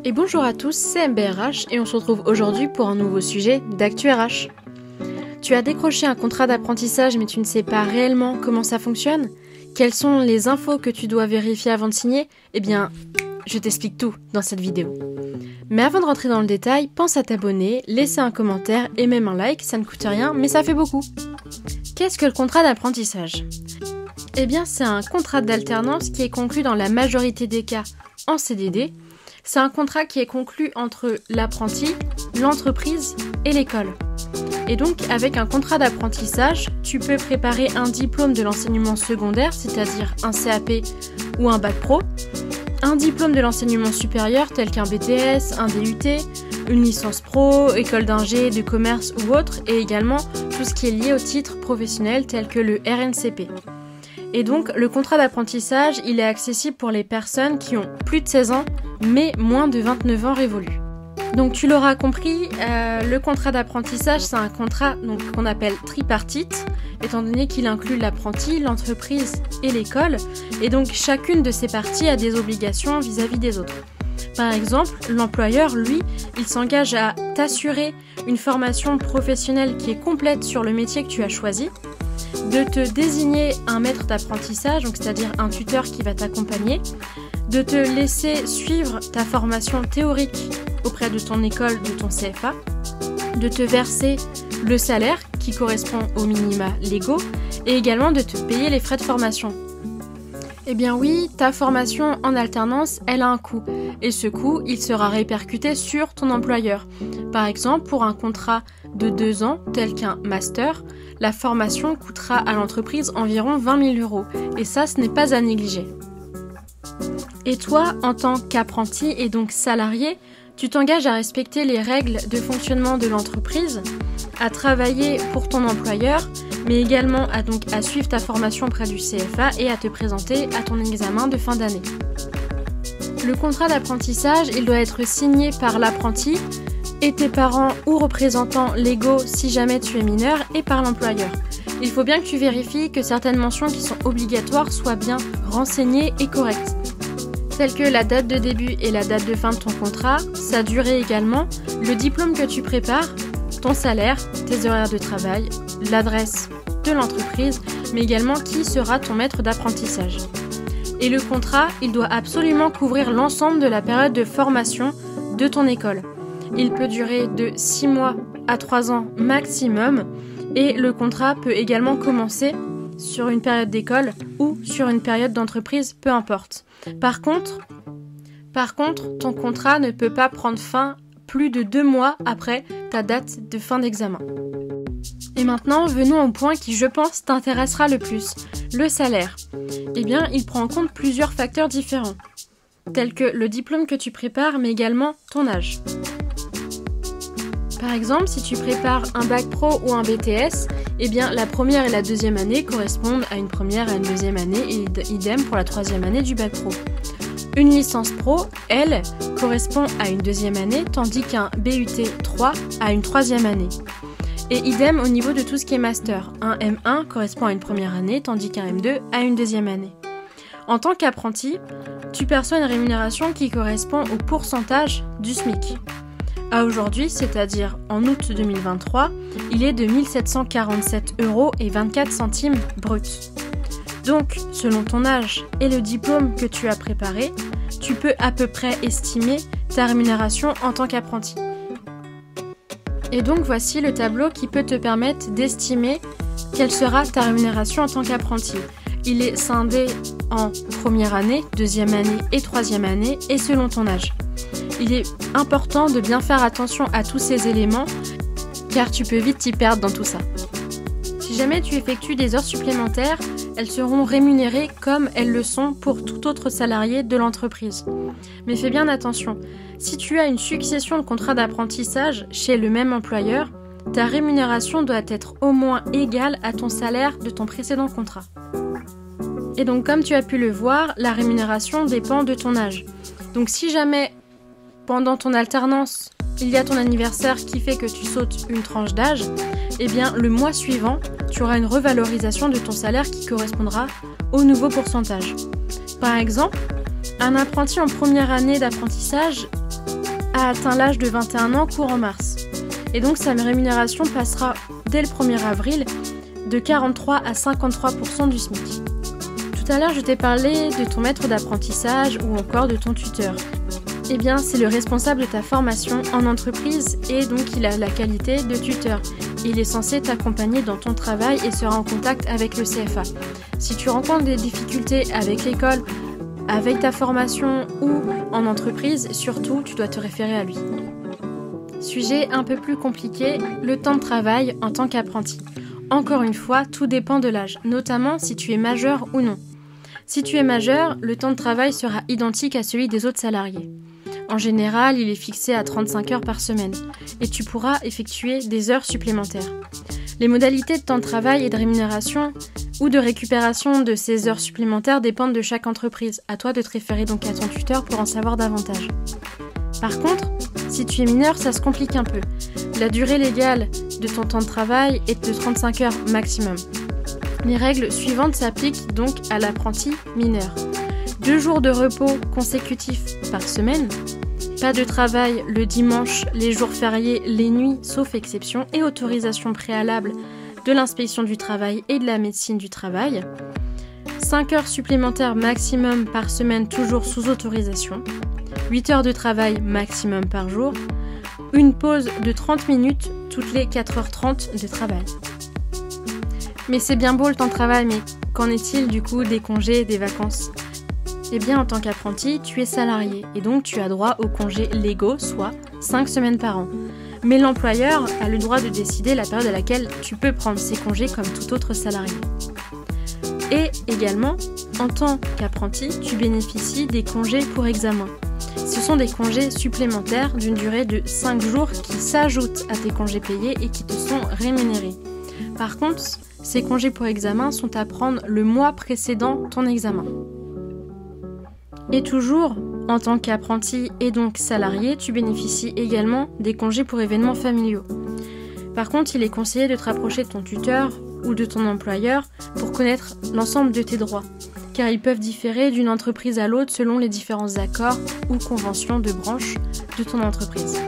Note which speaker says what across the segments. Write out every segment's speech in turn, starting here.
Speaker 1: Et bonjour à tous, c'est MBRH et on se retrouve aujourd'hui pour un nouveau sujet d'Actu RH. Tu as décroché un contrat d'apprentissage mais tu ne sais pas réellement comment ça fonctionne? Quelles sont les infos que tu dois vérifier avant de signer? Eh bien, je t'explique tout dans cette vidéo. Mais avant de rentrer dans le détail, pense à t'abonner, laisser un commentaire et même un like, ça ne coûte rien mais ça fait beaucoup. Qu'est-ce que le contrat d'apprentissage? Eh bien, c'est un contrat d'alternance qui est conclu dans la majorité des cas en CDD. C'est un contrat qui est conclu entre l'apprenti, l'entreprise et l'école. Et donc, avec un contrat d'apprentissage, tu peux préparer un diplôme de l'enseignement secondaire, c'est-à-dire un CAP ou un bac pro, un diplôme de l'enseignement supérieur tel qu'un BTS, un DUT, une licence pro, école d'ingé, de commerce ou autre, et également tout ce qui est lié au titre professionnel tel que le RNCP. Et donc, le contrat d'apprentissage, il est accessible pour les personnes qui ont plus de 16 ans, mais moins de 29 ans révolus. Donc, tu l'auras compris, le contrat d'apprentissage, c'est un contrat qu'on appelle tripartite, étant donné qu'il inclut l'apprenti, l'entreprise et l'école. Et donc, chacune de ces parties a des obligations vis-à-vis des autres. Par exemple, l'employeur, lui, il s'engage à t'assurer une formation professionnelle qui est complète sur le métier que tu as choisi, de te désigner un maître d'apprentissage, donc c'est-à-dire un tuteur qui va t'accompagner, de te laisser suivre ta formation théorique auprès de ton école, de ton CFA, de te verser le salaire qui correspond aux minima légaux et également de te payer les frais de formation. Eh bien oui, ta formation en alternance, elle a un coût et ce coût, il sera répercuté sur ton employeur. Par exemple, pour un contrat de 2 ans, tel qu'un master, la formation coûtera à l'entreprise environ 20 000 € et ça, ce n'est pas à négliger. Et toi, en tant qu'apprenti et donc salarié, tu t'engages à respecter les règles de fonctionnement de l'entreprise, à travailler pour ton employeur, mais également à suivre ta formation auprès du CFA et à te présenter à ton examen de fin d'année. Le contrat d'apprentissage, il doit être signé par l'apprenti et tes parents ou représentants légaux si jamais tu es mineur et par l'employeur. Il faut bien que tu vérifies que certaines mentions qui sont obligatoires soient bien renseignées et correctes, telles que la date de début et la date de fin de ton contrat, sa durée également, le diplôme que tu prépares, ton salaire, tes horaires de travail, l'adresse de l'entreprise, mais également qui sera ton maître d'apprentissage. Et le contrat, il doit absolument couvrir l'ensemble de la période de formation de ton école. Il peut durer de 6 mois à 3 ans maximum et le contrat peut également commencer sur une période d'école ou sur une période d'entreprise, peu importe. Par contre, ton contrat ne peut pas prendre fin plus de 2 mois après ta date de fin d'examen. Et maintenant, venons au point qui, je pense, t'intéressera le plus, le salaire. Eh bien, il prend en compte plusieurs facteurs différents, tels que le diplôme que tu prépares, mais également ton âge. Par exemple, si tu prépares un bac pro ou un BTS, eh bien, la première et la deuxième année correspondent à une première et une deuxième année, et idem pour la troisième année du bac pro. Une licence pro, elle, correspond à une deuxième année, tandis qu'un BUT 3 à une troisième année. Et idem au niveau de tout ce qui est master. Un M1 correspond à une première année, tandis qu'un M2 à une deuxième année. En tant qu'apprenti, tu perçois une rémunération qui correspond au pourcentage du SMIC. À aujourd'hui, c'est-à-dire en août 2023, il est de 1 747 € et 24 centimes bruts. Donc, selon ton âge et le diplôme que tu as préparé, tu peux à peu près estimer ta rémunération en tant qu'apprenti. Et donc, voici le tableau qui peut te permettre d'estimer quelle sera ta rémunération en tant qu'apprenti. Il est scindé en première année, deuxième année et troisième année, et selon ton âge. Il est important de bien faire attention à tous ces éléments, car tu peux vite t'y perdre dans tout ça. Si jamais tu effectues des heures supplémentaires, elles seront rémunérées comme elles le sont pour tout autre salarié de l'entreprise. Mais fais bien attention, si tu as une succession de contrats d'apprentissage chez le même employeur, ta rémunération doit être au moins égale à ton salaire de ton précédent contrat. Et donc comme tu as pu le voir, la rémunération dépend de ton âge. Donc si jamais pendant ton alternance, il y a ton anniversaire qui fait que tu sautes une tranche d'âge, eh bien le mois suivant, tu auras une revalorisation de ton salaire qui correspondra au nouveau pourcentage. Par exemple, un apprenti en première année d'apprentissage a atteint l'âge de 21 ans courant mars. Et donc sa rémunération passera dès le 1er avril de 43 à 53% du SMIC. Tout à l'heure, je t'ai parlé de ton maître d'apprentissage ou encore de ton tuteur. Eh bien, c'est le responsable de ta formation en entreprise et donc il a la qualité de tuteur. Il est censé t'accompagner dans ton travail et sera en contact avec le CFA. Si tu rencontres des difficultés avec l'école, avec ta formation ou en entreprise, surtout, tu dois te référer à lui. Sujet un peu plus compliqué, le temps de travail en tant qu'apprenti. Encore une fois, tout dépend de l'âge, notamment si tu es majeur ou non. Si tu es majeur, le temps de travail sera identique à celui des autres salariés. En général, il est fixé à 35 heures par semaine et tu pourras effectuer des heures supplémentaires. Les modalités de temps de travail et de rémunération ou de récupération de ces heures supplémentaires dépendent de chaque entreprise. À toi de te référer donc à ton tuteur pour en savoir davantage. Par contre, si tu es mineur, ça se complique un peu. La durée légale de ton temps de travail est de 35 heures maximum. Les règles suivantes s'appliquent donc à l'apprenti mineur. 2 jours de repos consécutifs par semaine, pas de travail le dimanche, les jours fériés, les nuits, sauf exception, et autorisation préalable de l'inspection du travail et de la médecine du travail. 5 heures supplémentaires maximum par semaine, toujours sous autorisation. 8 heures de travail maximum par jour. Une pause de 30 minutes toutes les 4h30 de travail. Mais c'est bien beau le temps de travail, mais qu'en est-il du coup des congés et des vacances ? Eh bien, en tant qu'apprenti, tu es salarié et donc tu as droit aux congés légaux, soit 5 semaines par an. Mais l'employeur a le droit de décider la période à laquelle tu peux prendre ces congés comme tout autre salarié. Et également, en tant qu'apprenti, tu bénéficies des congés pour examen. Ce sont des congés supplémentaires d'une durée de 5 jours qui s'ajoutent à tes congés payés et qui te sont rémunérés. Par contre, ces congés pour examen sont à prendre le mois précédant ton examen. Et toujours, en tant qu'apprenti et donc salarié, tu bénéficies également des congés pour événements familiaux. Par contre, il est conseillé de te rapprocher de ton tuteur ou de ton employeur pour connaître l'ensemble de tes droits, car ils peuvent différer d'une entreprise à l'autre selon les différents accords ou conventions de branche de ton entreprise.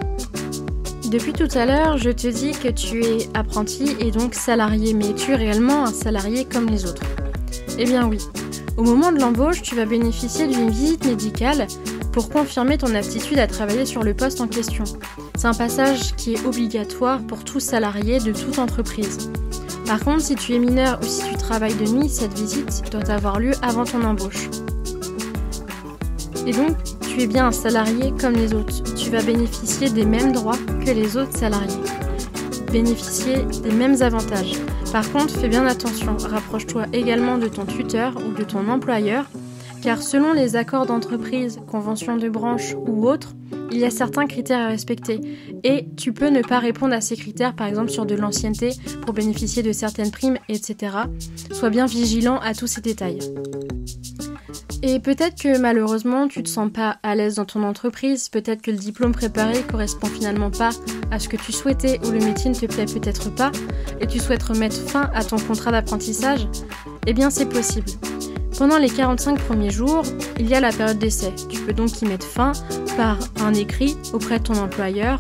Speaker 1: Depuis tout à l'heure, je te dis que tu es apprenti et donc salarié, mais es-tu réellement un salarié comme les autres ? Eh bien oui. Au moment de l'embauche, tu vas bénéficier d'une visite médicale pour confirmer ton aptitude à travailler sur le poste en question. C'est un passage qui est obligatoire pour tout salarié de toute entreprise. Par contre, si tu es mineur ou si tu travailles de nuit, cette visite doit avoir lieu avant ton embauche. Et donc, tu es bien un salarié comme les autres. Tu vas bénéficier des mêmes droits que les autres salariés. Bénéficier des mêmes avantages. Par contre, fais bien attention, rapproche-toi également de ton tuteur ou de ton employeur, car selon les accords d'entreprise, conventions de branche ou autres, il y a certains critères à respecter et tu peux ne pas répondre à ces critères, par exemple sur de l'ancienneté pour bénéficier de certaines primes, etc. Sois bien vigilant à tous ces détails. Et peut-être que malheureusement tu te sens pas à l'aise dans ton entreprise, peut-être que le diplôme préparé correspond finalement pas à ce que tu souhaitais ou le métier ne te plaît peut-être pas et tu souhaites remettre fin à ton contrat d'apprentissage, eh bien c'est possible. Pendant les 45 premiers jours, il y a la période d'essai. Tu peux donc y mettre fin par un écrit auprès de ton employeur.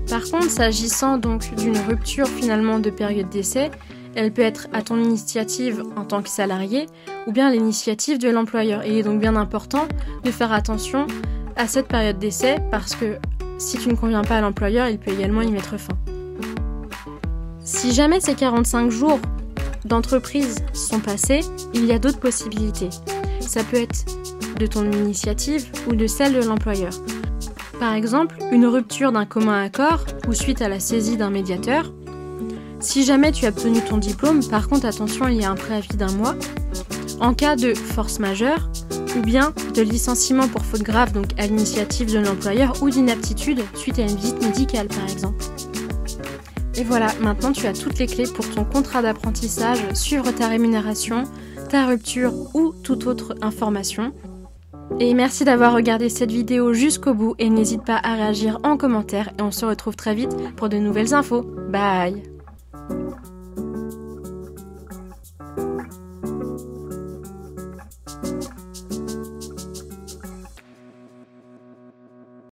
Speaker 1: Par contre, s'agissant donc d'une rupture finalement de période d'essai, elle peut être à ton initiative en tant que salarié ou bien à l'initiative de l'employeur. Et il est donc bien important de faire attention à cette période d'essai parce que si tu ne conviens pas à l'employeur, il peut également y mettre fin. Si jamais ces 45 jours d'entreprise sont passés, il y a d'autres possibilités. Ça peut être de ton initiative ou de celle de l'employeur. Par exemple, une rupture d'un commun accord ou suite à la saisie d'un médiateur. Si jamais tu as obtenu ton diplôme, par contre attention, il y a un préavis d'1 mois. En cas de force majeure, ou bien de licenciement pour faute grave, donc à l'initiative de l'employeur, ou d'inaptitude suite à une visite médicale par exemple. Et voilà, maintenant tu as toutes les clés pour ton contrat d'apprentissage, suivre ta rémunération, ta rupture ou toute autre information. Et merci d'avoir regardé cette vidéo jusqu'au bout et n'hésite pas à réagir en commentaire et on se retrouve très vite pour de nouvelles infos. Bye!